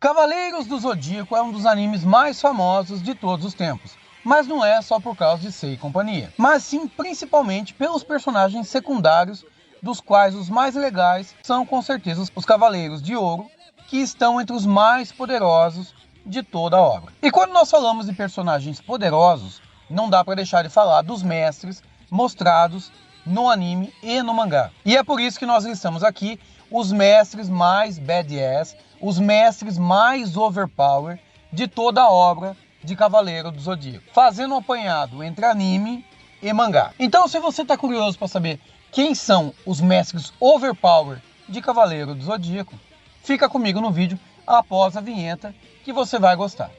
Cavaleiros do Zodíaco é um dos animes mais famosos de todos os tempos, mas não é só por causa de Sei e companhia, mas sim principalmente pelos personagens secundários, dos quais os mais legais são com certeza os Cavaleiros de Ouro, que estão entre os mais poderosos de toda a obra. E quando nós falamos de personagens poderosos, não dá para deixar de falar dos mestres mostrados no anime e no mangá. E é por isso que nós listamos aqui os mestres mais badass, os mestres mais overpower de toda a obra de Cavaleiro do Zodíaco, fazendo um apanhado entre anime e mangá. Então, se você está curioso para saber quem são os mestres overpower de Cavaleiro do Zodíaco, fica comigo no vídeo após a vinheta que você vai gostar.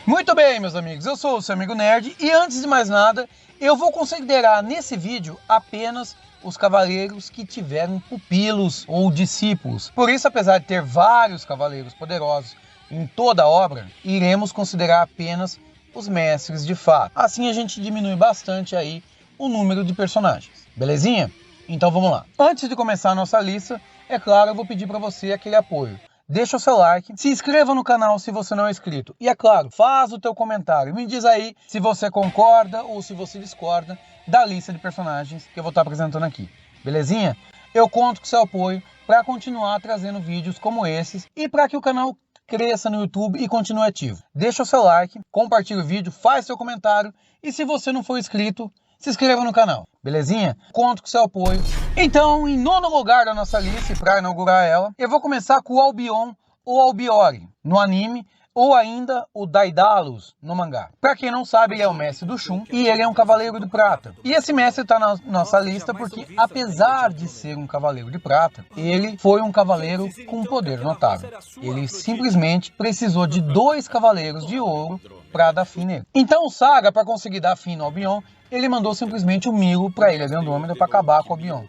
Muito bem, meus amigos, eu sou o seu amigo Nerd e antes de mais nada, eu vou considerar nesse vídeo apenas os cavaleiros que tiveram pupilos ou discípulos. Por isso, apesar de ter vários cavaleiros poderosos em toda a obra, iremos considerar apenas os mestres de fato. Assim a gente diminui bastante aí o número de personagens, belezinha? Então vamos lá. Antes de começar a nossa lista, é claro, eu vou pedir para você aquele apoio. Deixa o seu like, se inscreva no canal se você não é inscrito. E é claro, faz o teu comentário. Me diz aí se você concorda ou se você discorda da lista de personagens que eu vou estar apresentando aqui. Belezinha? Eu conto com seu apoio para continuar trazendo vídeos como esses e para que o canal cresça no YouTube e continue ativo. Deixa o seu like, compartilha o vídeo, faz seu comentário e se você não for inscrito, se inscreva no canal, belezinha? Conto com seu apoio. Então, em nono lugar da nossa lista, e para inaugurar ela, eu vou começar com o Albion ou Albiori no anime, ou ainda o Daedalus no mangá. Para quem não sabe, ele é o mestre do Shun e ele é um cavaleiro de prata. E esse mestre está na nossa lista porque, apesar de ser um cavaleiro de prata, ele foi um cavaleiro com um poder notável. Ele simplesmente precisou de 2 cavaleiros de ouro para dar fim nele. Então o Saga, para conseguir dar fim no Albion, ele mandou simplesmente o Milo para a Ilha de Andrômeda para acabar com o Albion.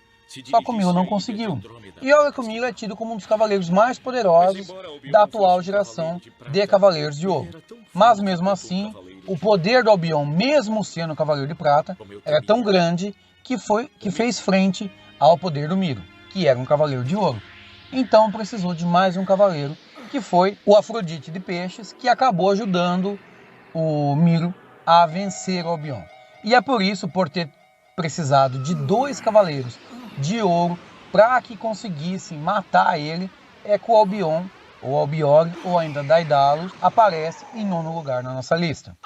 Só que o Milo não conseguiu. E olha que o Milo é tido como um dos cavaleiros mais poderosos da atual geração de Cavaleiros de Ouro. Mas mesmo assim, o poder do Albion, mesmo sendo Cavaleiro de Prata, era tão grande que fez frente ao poder do Milo, que era um Cavaleiro de Ouro. Então precisou de mais um cavaleiro, que foi o Afrodite de Peixes, que acabou ajudando o Milo a vencer o Albion. E é por isso, por ter precisado de 2 cavaleiros de ouro para que conseguissem matar ele, é que o Albion, ou Albiori, ou ainda Daedalus, aparece em nono lugar na nossa lista.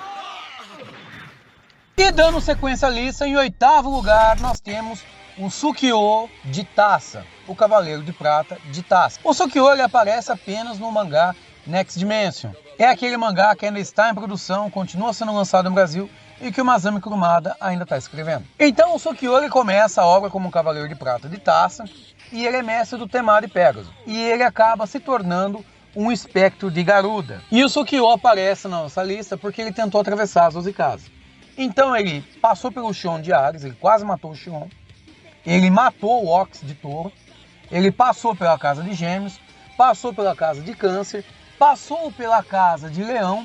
E dando sequência à lista, em 8º lugar nós temos o Sukiyô de Taça, o Cavaleiro de Prata de Taça. O Sukiyô ele aparece apenas no mangá Next Dimension. É aquele mangá que ainda está em produção, continua sendo lançado no Brasil e que o Masami Kurumada ainda está escrevendo. Então o Sukiyô começa a obra como um Cavaleiro de Prata de Taça e ele é mestre do Temari Pegasus. E ele acaba se tornando um espectro de Garuda. E o Sukiyô aparece na nossa lista porque ele tentou atravessar as 12 casas. Então ele passou pelo Xion de Ares, ele quase matou o Xion. Ele matou o Ox de Touro. Ele passou pela Casa de Gêmeos, passou pela Casa de Câncer, passou pela Casa de Leão,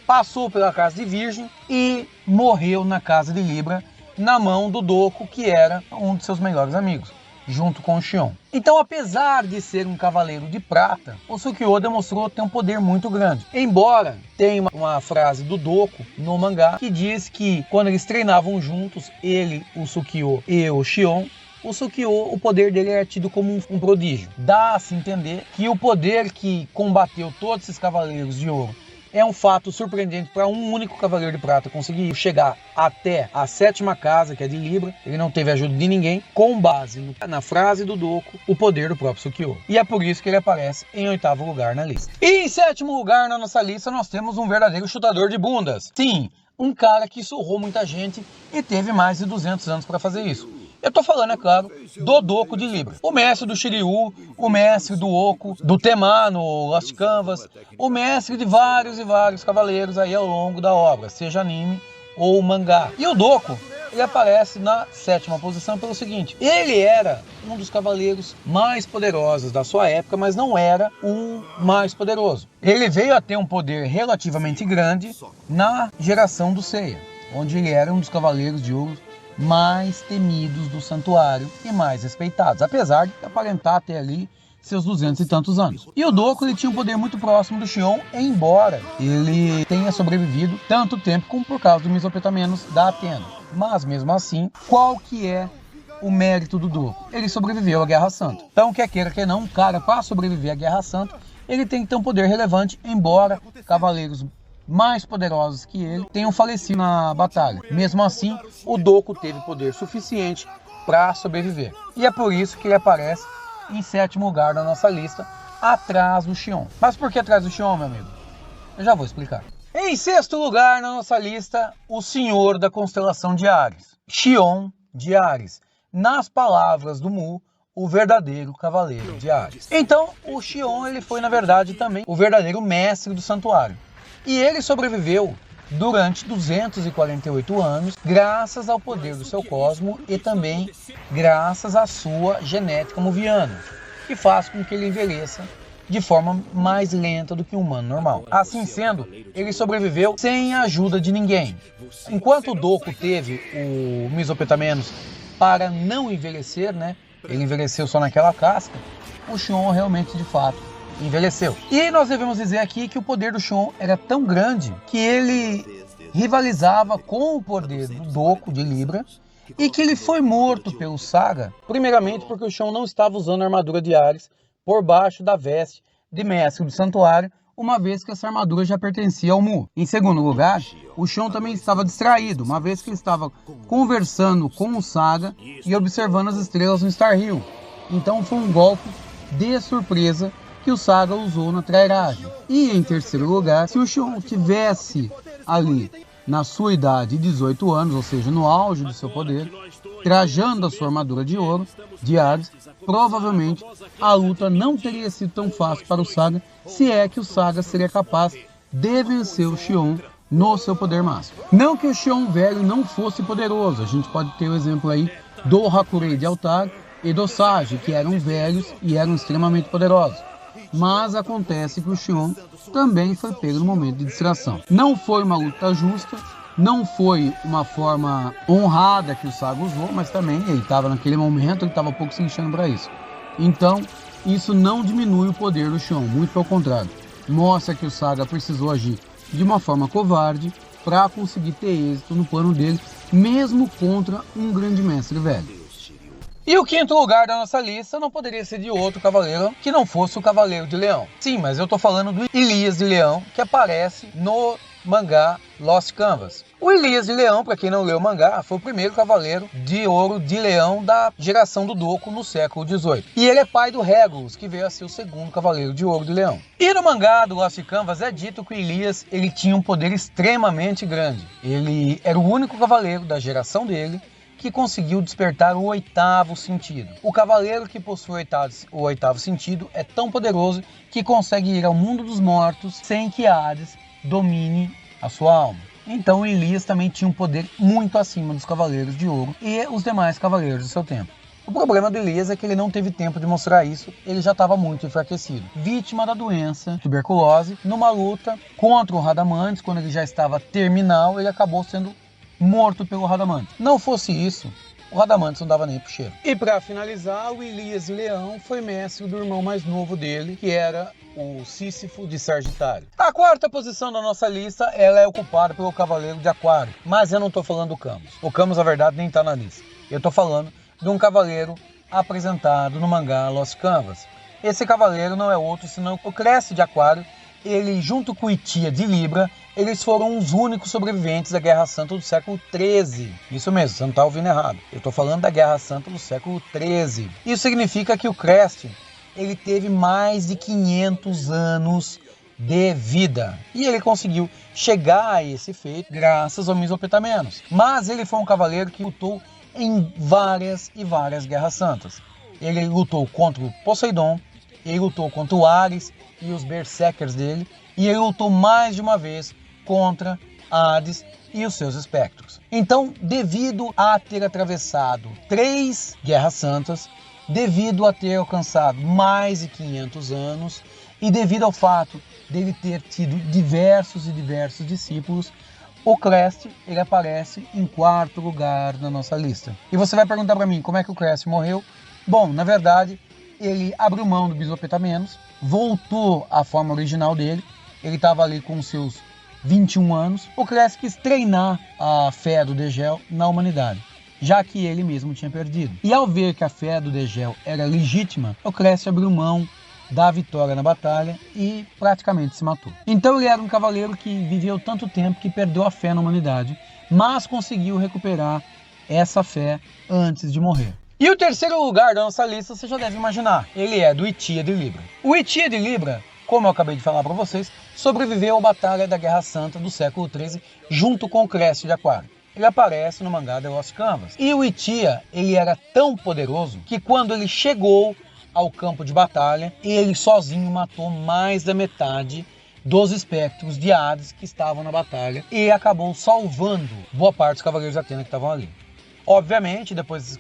passou pela Casa de Virgem e morreu na Casa de Libra, na mão do Doku, que era um de seus melhores amigos, junto com o Xion. Então, apesar de ser um cavaleiro de prata, o Sukiyô demonstrou ter um poder muito grande. Embora tenha uma frase do Doku no mangá que diz que quando eles treinavam juntos, ele, o Sukiyô e o Xion, o Sukiyô, o poder dele era tido como um prodígio. Dá a se entender que o poder que combateu todos esses cavaleiros de ouro é um fato surpreendente para um único Cavaleiro de Prata conseguir chegar até a 7ª casa, que é de Libra. Ele não teve ajuda de ninguém, com base na frase do Doku, o poder do próprio Sukiyô. E é por isso que ele aparece em 8º lugar na lista. E em 7º lugar na nossa lista nós temos um verdadeiro chutador de bundas. Sim, um cara que surrou muita gente e teve mais de 200 anos para fazer isso. Eu tô falando, é claro, do Doku de Libra. O mestre do Shiryu, o mestre do Oku, do Tema no Lost Canvas, o mestre de vários e vários cavaleiros aí ao longo da obra, seja anime ou mangá. E o Doku, ele aparece na 7ª posição pelo seguinte: ele era um dos cavaleiros mais poderosos da sua época, mas não era o mais poderoso. Ele veio a ter um poder relativamente grande na geração do Seiya, onde ele era um dos cavaleiros de ouro mais temidos do santuário e mais respeitados, apesar de aparentar ter ali seus 200 e tantos anos. E o Doku, ele tinha um poder muito próximo do Xion, embora ele tenha sobrevivido tanto tempo como por causa do mesopotamianos da Atena. Mas mesmo assim, qual que é o mérito do Doku? Ele sobreviveu à Guerra Santa. Então, quer queira, quer não, um cara, para sobreviver à Guerra Santa, ele tem que ter um poder relevante, embora cavaleiros mais poderosos que ele tenham falecido na batalha. Mesmo assim, o Doku teve poder suficiente para sobreviver. E é por isso que ele aparece em 7º lugar na nossa lista, atrás do Xion. Mas por que atrás do Xion, meu amigo? Eu já vou explicar. Em 6º lugar na nossa lista, o senhor da constelação de Áries, Xion de Áries. Nas palavras do Mu, o verdadeiro cavaleiro de Áries. Então, o Xion, ele foi, na verdade, também o verdadeiro mestre do santuário. E ele sobreviveu durante 248 anos, graças ao poder do seu cosmo e também graças à sua genética muviana, que faz com que ele envelheça de forma mais lenta do que um humano normal. Assim sendo, ele sobreviveu sem a ajuda de ninguém. Enquanto o Doku teve o mesopotamianos para não envelhecer, né? Ele envelheceu só naquela casca, o Xion realmente, de fato, envelheceu. E nós devemos dizer aqui que o poder do Xion era tão grande que ele rivalizava com o poder do Doku de Libra e que ele foi morto pelo Saga, primeiramente porque o Xion não estava usando a armadura de Áries por baixo da veste de mestre do santuário, uma vez que essa armadura já pertencia ao Mu. Em segundo lugar, o Xion também estava distraído, uma vez que ele estava conversando com o Saga e observando as estrelas no Star Hill. Então foi um golpe de surpresa que o Saga usou na trairagem. E em terceiro lugar, se o Xion tivesse ali na sua idade de 18 anos, ou seja, no auge do seu poder, trajando a sua armadura de ouro, de Hades, provavelmente a luta não teria sido tão fácil para o Saga, se é que o Saga seria capaz de vencer o Xion no seu poder máximo. Não que o Xion velho não fosse poderoso, a gente pode ter o exemplo aí do Hakurei de Altar e do Sage, que eram velhos e eram extremamente poderosos. Mas acontece que o Xion também foi pego no momento de distração. Não foi uma luta justa, não foi uma forma honrada que o Saga usou, mas também ele estava naquele momento, ele estava um pouco se enchendo para isso. Então, isso não diminui o poder do Xion, muito pelo contrário. Mostra que o Saga precisou agir de uma forma covarde para conseguir ter êxito no plano dele, mesmo contra um grande mestre velho. E o 5º lugar da nossa lista não poderia ser de outro cavaleiro que não fosse o Cavaleiro de Leão. Sim, mas eu tô falando do Elias de Leão, que aparece no mangá Lost Canvas. O Elias de Leão, para quem não leu o mangá, foi o primeiro cavaleiro de ouro de leão da geração do Doku no século XVIII. E ele é pai do Regulus, que veio a ser o segundo cavaleiro de ouro de leão. E no mangá do Lost Canvas é dito que o Elias ele tinha um poder extremamente grande. Ele era o único cavaleiro da geração dele que conseguiu despertar o 8º sentido. O cavaleiro que possui o oitavo sentido é tão poderoso que consegue ir ao mundo dos mortos sem que Hades domine a sua alma. Então Elias também tinha um poder muito acima dos cavaleiros de ouro e os demais cavaleiros do seu tempo. O problema do Elias é que ele não teve tempo de mostrar isso, ele já estava muito enfraquecido. Vítima da doença, tuberculose, numa luta contra o Radamantes, quando ele já estava terminal, ele acabou sendo morto pelo Radamantes. Não fosse isso, o Radamantes não dava nem pro cheiro. E para finalizar, o Elias de Leão foi mestre do irmão mais novo dele, que era o Sísifo de Sagitário. A 4ª posição da nossa lista, ela é ocupada pelo Cavaleiro de Aquário. Mas eu não tô falando do Camus. O Camus, na verdade, nem tá na lista. Eu tô falando de um cavaleiro apresentado no mangá Lost Canvas. Esse cavaleiro não é outro senão o Cresce de Aquário. Ele, junto com Itia de Libra, eles foram os únicos sobreviventes da Guerra Santa do século XIII. Isso mesmo, você não está ouvindo errado. Eu estou falando da Guerra Santa do século XIII. Isso significa que o Crest ele teve mais de 500 anos de vida. E ele conseguiu chegar a esse feito graças ao mesopotamianos. Mas ele foi um cavaleiro que lutou em várias e várias Guerras Santas. Ele lutou contra o Poseidon, ele lutou contra o Ares e os Berserkers dele, e ele lutou mais de uma vez contra Hades e os seus espectros. Então, devido a ter atravessado 3 Guerras Santas, devido a ter alcançado mais de 500 anos, e devido ao fato dele ter tido diversos e diversos discípulos, O Crest, ele aparece em quarto lugar na nossa lista. E você vai perguntar para mim, como é que o Crest morreu? Bom, na verdade, ele abriu mão do bisopetamenos, voltou à forma original dele. Ele estava ali com seus 21 anos. O Crest quis treinar a fé do Degel na humanidade, já que ele mesmo tinha perdido. E ao ver que a fé do Degel era legítima, o Crest abriu mão da vitória na batalha e praticamente se matou. Então ele era um cavaleiro que viveu tanto tempo que perdeu a fé na humanidade, mas conseguiu recuperar essa fé antes de morrer. E o terceiro lugar da nossa lista, você já deve imaginar, ele é do Itia de Libra. O Itia de Libra, como eu acabei de falar para vocês, sobreviveu à Batalha da Guerra Santa do século XIII junto com o Crest de Aquário. Ele aparece no mangá The Lost Canvas. E o Itia, ele era tão poderoso que quando ele chegou ao campo de batalha, ele sozinho matou mais da metade dos espectros de Hades que estavam na batalha e acabou salvando boa parte dos Cavaleiros de Atena que estavam ali. Obviamente, depois esses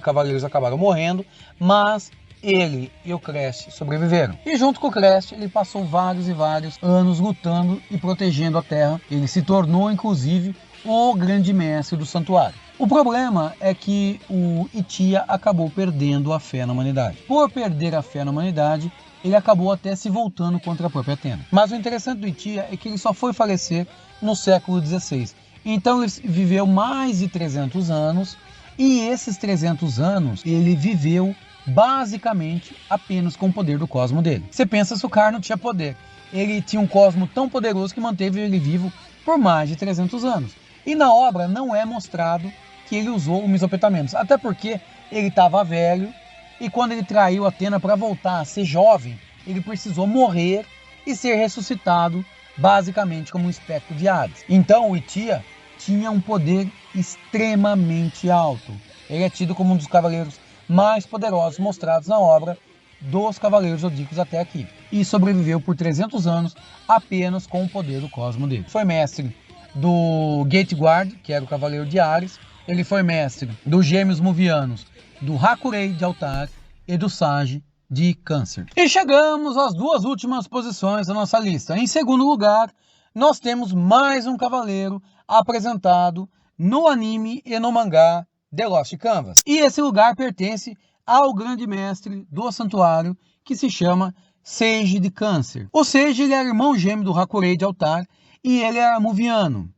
cavaleiros acabaram morrendo, mas ele e o Crest sobreviveram. E junto com o Crest, ele passou vários e vários anos lutando e protegendo a Terra. Ele se tornou, inclusive, o grande mestre do santuário. O problema é que o Itia acabou perdendo a fé na humanidade. Por perder a fé na humanidade, ele acabou até se voltando contra a própria Atena. Mas o interessante do Itia é que ele só foi falecer no século XVI. Então ele viveu mais de 300 anos e esses 300 anos ele viveu basicamente apenas com o poder do cosmo dele. Você pensa se o cara não tinha poder. Ele tinha um cosmo tão poderoso que manteve ele vivo por mais de 300 anos. E na obra não é mostrado que ele usou o mesopetamenos, até porque ele estava velho e quando ele traiu Atena para voltar a ser jovem, ele precisou morrer e ser ressuscitado basicamente como um espectro de Hades. Então o Itia tinha um poder extremamente alto. Ele é tido como um dos cavaleiros mais poderosos mostrados na obra dos Cavaleiros Zodíacos até aqui. E sobreviveu por 300 anos apenas com o poder do cosmo dele. Foi mestre do Gateguard, que era o Cavaleiro de Ares. Ele foi mestre dos Gêmeos Muvianos, do Hakurei de Altar e do Sage de Câncer. E chegamos às duas últimas posições da nossa lista. Em segundo lugar, nós temos mais um cavaleiro apresentado no anime e no mangá The Lost Canvas. E esse lugar pertence ao grande mestre do santuário, que se chama Sage de Câncer. O Sage, ele era irmão gêmeo do Hakurei de Altar e ele era muviano.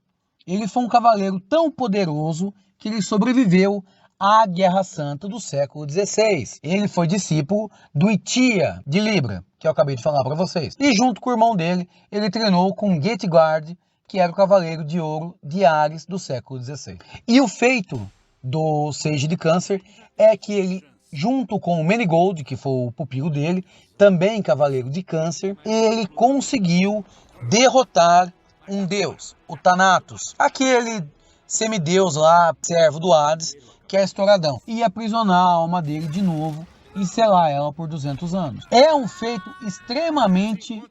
Ele foi um cavaleiro tão poderoso que ele sobreviveu à Guerra Santa do século XVI. Ele foi discípulo do Itia de Libra, que eu acabei de falar para vocês. E junto com o irmão dele, ele treinou com Gateguard, que era o Cavaleiro de Ouro de Ares do século XVI. E o feito do Sage de Câncer é que ele, junto com o Manigold, que foi o pupilo dele, também Cavaleiro de Câncer, ele conseguiu derrotar um deus, o Thanatos, aquele semideus lá, servo do Hades, que é Estouradão, e aprisionar a alma dele de novo e selar ela por 200 anos. É um feito extremamente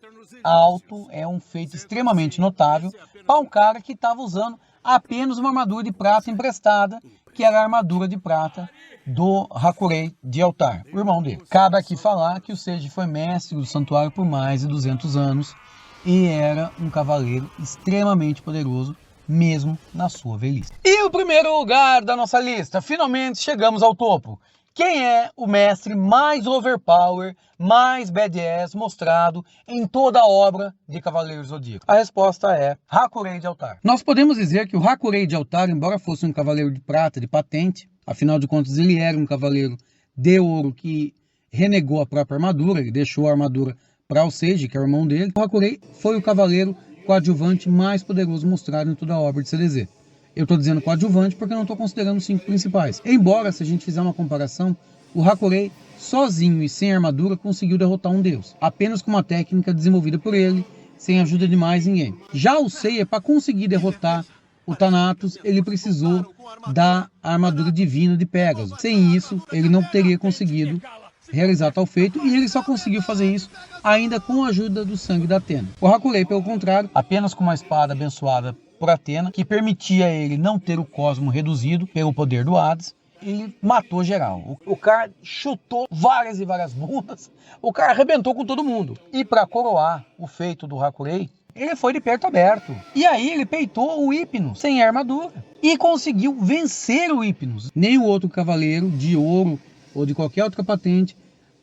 alto, é um feito extremamente notável para um cara que estava usando apenas uma armadura de prata emprestada, que era a armadura de prata do Hakurei de Altar, o irmão dele. Cabe aqui falar que o Sage foi mestre do santuário por mais de 200 anos e era um cavaleiro extremamente poderoso, mesmo na sua velhice. E o primeiro lugar da nossa lista, finalmente chegamos ao topo. Quem é o mestre mais overpower, mais badass mostrado em toda a obra de Cavaleiros Zodíacos? A resposta é Hakurei de Altar. Nós podemos dizer que o Hakurei de Altar, embora fosse um cavaleiro de prata, de patente, afinal de contas ele era um cavaleiro de ouro que renegou a própria armadura, ele deixou a armadura para o Sage, que é o irmão dele. O Hakurei foi o cavaleiro coadjuvante mais poderoso mostrado em toda a obra de CDZ. Eu estou dizendo coadjuvante porque não estou considerando os 5 principais. Embora, se a gente fizer uma comparação, o Hakurei, sozinho e sem armadura, conseguiu derrotar um deus. Apenas com uma técnica desenvolvida por ele, sem ajuda de mais ninguém. Já o Seiya, para conseguir derrotar o Thanatos, ele precisou da armadura divina de Pégaso. Sem isso, ele não teria conseguido realizar tal feito, e ele só conseguiu fazer isso ainda com a ajuda do sangue da Atena. O Hakurei, pelo contrário, apenas com uma espada abençoada por Atena, que permitia ele não ter o cosmo reduzido pelo poder do Hades, ele matou geral. O cara chutou várias e várias bundas, o cara arrebentou com todo mundo. E para coroar o feito do Hakurei, Ele foi de peito aberto. E aí ele peitou o Hypnos sem armadura. E conseguiu vencer o Hypnos. Nem o outro cavaleiro de ouro ou de qualquer outra patente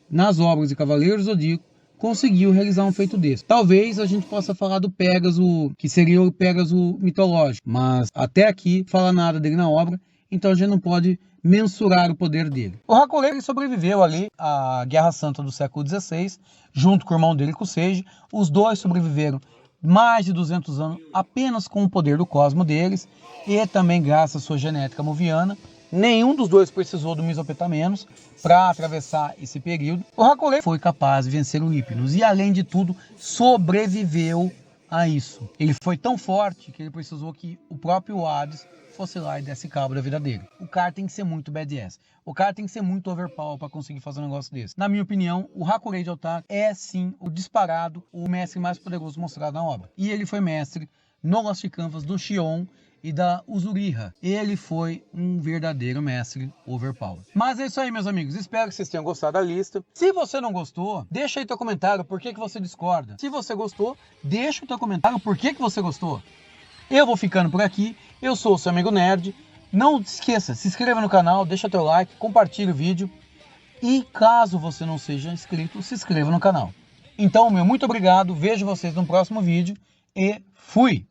nas obras de Cavaleiro do Zodíaco conseguiu realizar um feito desse. Talvez a gente possa falar do Pégaso, que seria o Pégaso mitológico. Mas até aqui fala nada dele na obra. Então a gente não pode mensurar o poder dele. O Hakuei sobreviveu ali à Guerra Santa do século XVI, junto com o irmão dele, Kuseiji. Os dois sobreviveram mais de 200 anos apenas com o poder do cosmo deles e também graças à sua genética moviana. Nenhum dos dois precisou do Mesopotamianos para atravessar esse período. O Hakuei foi capaz de vencer o Hypnos e, além de tudo, sobreviveu a isso. Ele foi tão forte que ele precisou que o próprio Hades fosse lá e desse cabo da vida dele. O cara tem que ser muito badass. O cara tem que ser muito overpower para conseguir fazer um negócio desse. Na minha opinião, o Hakuei de Otaru é sim o disparado, o mestre mais poderoso mostrado na obra. E ele foi mestre no Lost Canvas do Shion e da Uzuriha. Ele foi um verdadeiro mestre overpower. Mas é isso aí, meus amigos. Espero que vocês tenham gostado da lista. Se você não gostou, deixa aí teu comentário por que você discorda. Se você gostou, deixa o teu comentário por que você gostou. Eu vou ficando por aqui. Eu sou o seu amigo Nerd. Não esqueça, se inscreva no canal, deixa teu like, compartilhe o vídeo. E caso você não seja inscrito, se inscreva no canal. Então, meu muito obrigado. Vejo vocês no próximo vídeo. E fui!